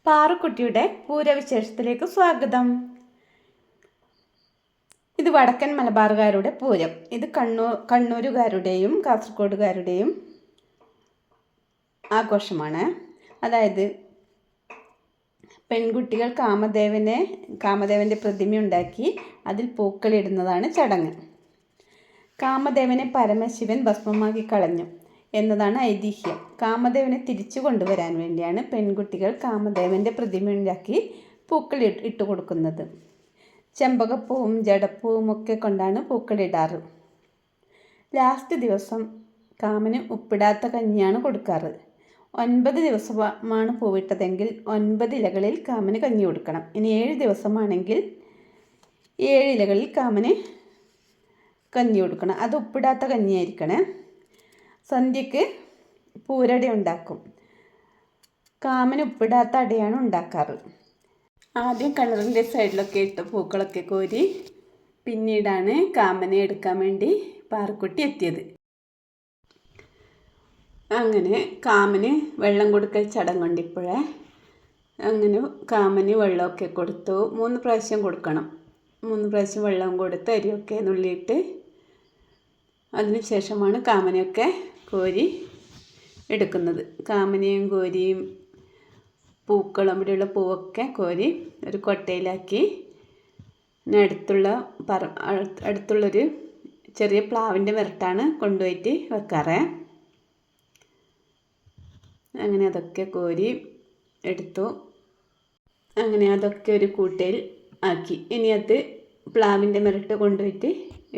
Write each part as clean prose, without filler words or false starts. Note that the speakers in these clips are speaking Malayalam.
പാറുക്കുട്ടിയുടെ പൂരവിശേഷത്തിലേക്ക് സ്വാഗതം. ഇത് വടക്കൻ മലബാറുകാരുടെ പൂരം. ഇത് കണ്ണൂരുകാരുടെയും കാസർഗോഡുകാരുടെയും ആഘോഷമാണ്. അതായത് പെൺകുട്ടികൾ കാമദേവൻ്റെ പ്രതിമ ഉണ്ടാക്കി അതിൽ പൂക്കളിടുന്നതാണ് ചടങ്ങ്. കാമദേവനെ പരമശിവൻ ഭസ്മമാക്കി കളഞ്ഞു എന്നതാണ് ഐതിഹ്യം. കാമദേവനെ തിരിച്ചു കൊണ്ടുവരാൻ വേണ്ടിയാണ് പെൺകുട്ടികൾ കാമദേവൻ്റെ പ്രതിമ ഉണ്ടാക്കി പൂക്കൾ ഇട്ട് കൊടുക്കുന്നത്. ചെമ്പകപ്പൂവും ജടപ്പൂവും ഒക്കെ കൊണ്ടാണ് പൂക്കളിടാറ്. ലാസ്റ്റ് ദിവസം കാമന് ഉപ്പിടാത്ത കഞ്ഞിയാണ് കൊടുക്കാറ്. 9 ദിവസമാണ് പൂവിട്ടതെങ്കിൽ 9 ഇലകളിൽ കാമന് കഞ്ഞി കൊടുക്കണം. ഇനി 7 ദിവസമാണെങ്കിൽ 7 ഇലകളിൽ കാമന് കഞ്ഞി കൊടുക്കണം. അത് ഉപ്പിടാത്ത കഞ്ഞിയായിരിക്കണേ. സന്ധ്യക്ക് പൂരട ഉണ്ടാക്കും. കാമന് ഉപ്പിടാത്ത അടയാണ് ഉണ്ടാക്കാറ്. ആദ്യം കിണറിൻ്റെ സൈഡിലൊക്കെ ഇട്ട് പൂക്കളൊക്കെ കോരി പിന്നീടാണ് കാമനെ എടുക്കാൻ വേണ്ടി പാറുക്കുട്ടി എത്തിയത്. അങ്ങനെ കാമന് വെള്ളം കൊടുക്കൽ ചടങ്ങുണ്ട് ഇപ്പോഴേ. അങ്ങനെ കാമന് വെള്ളമൊക്കെ കൊടുത്തു. 3 പ്രാവശ്യം കൊടുക്കണം. 3 പ്രാവശ്യം വെള്ളം കൊടുത്ത് അരിയൊക്കെ നുള്ളിയിട്ട് അതിന് ശേഷമാണ് കാമനെയൊക്കെ കോരി എടുക്കുന്നത്. കാമനെയും കോരിയും പൂക്കളും ഇവിടെയുള്ള പൂവൊക്കെ കോരി ഒരു കൊട്ടയിലാക്കി അടുത്തുള്ളൊരു ചെറിയ പ്ലാവിൻ്റെ മിരട്ടാണ് കൊണ്ടുപോയിട്ട് വെക്കാറ്. അങ്ങനെ അതൊക്കെ കോരി എടുത്തു. അങ്ങനെ അതൊക്കെ ഒരു കൂട്ടയിൽ ആക്കി. ഇനി അത് പ്ലാവിൻ്റെ മിരട്ട് കൊണ്ടുപോയിട്ട്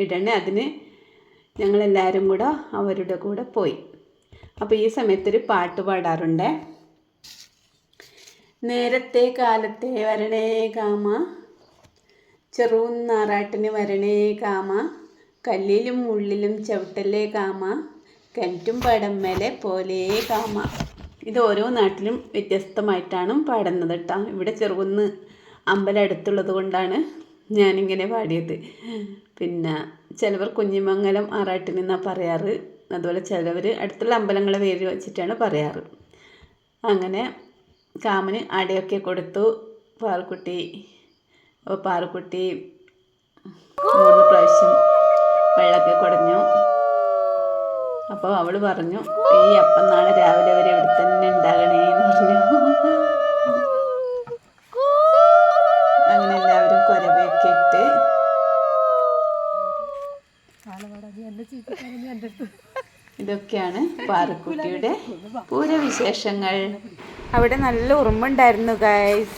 ഇടണേ. അതിന് ഞങ്ങളെല്ലാവരും കൂടെ അവരുടെ കൂടെ പോയി. അപ്പോൾ ഈ സമയത്തൊരു പാട്ട് പാടാറുണ്ട്. നേരത്തെ കാലത്തെ വരണേ കാമ, ചെറുനാറാട്ടിന് വരണേ കാമ, കല്ലിലും മുള്ളിലും ചവിട്ടല്ലേ കാമ, കെൻറ്റും പടമ്മലെ പോലെ കാമ. ഇത് ഓരോ നാട്ടിലും വ്യത്യസ്തമായിട്ടാണ് പാടുന്നത് കേട്ടോ. ഇവിടെ ചെറുകുന്ന് അമ്പലം അടുത്തുള്ളത് കൊണ്ടാണ് ഞാനിങ്ങനെ പാടിയത്. പിന്നെ ചിലവർ കുഞ്ഞിമംഗലം ആറാട്ടിന് എന്നാണ് പറയാറ്. അതുപോലെ ചിലവർ അടുത്തുള്ള അമ്പലങ്ങളെ പേര് വെച്ചിട്ടാണ് പറയാറ്. അങ്ങനെ കാമന് അടയൊക്കെ കൊടുത്തു. പാറുക്കുട്ടി 3 പ്രാവശ്യം വെള്ളമൊക്കെ കുടഞ്ഞു. അപ്പോൾ അവൾ പറഞ്ഞു, ഈ അപ്പം നാളെ രാവിലെ വരെ ഇവിടെ തന്നെ ഉണ്ടാകണേന്ന് പറഞ്ഞു. അങ്ങനെ എല്ലാവരും കുരവയൊക്കെ ഇട്ട് ഇതൊക്കെയാണ് പാറുക്കുട്ടിയുടെ പൂരവിശേഷങ്ങൾ. അവിടെ നല്ല ഉറുമ്പുണ്ടായിരുന്നു ഗൈസ്.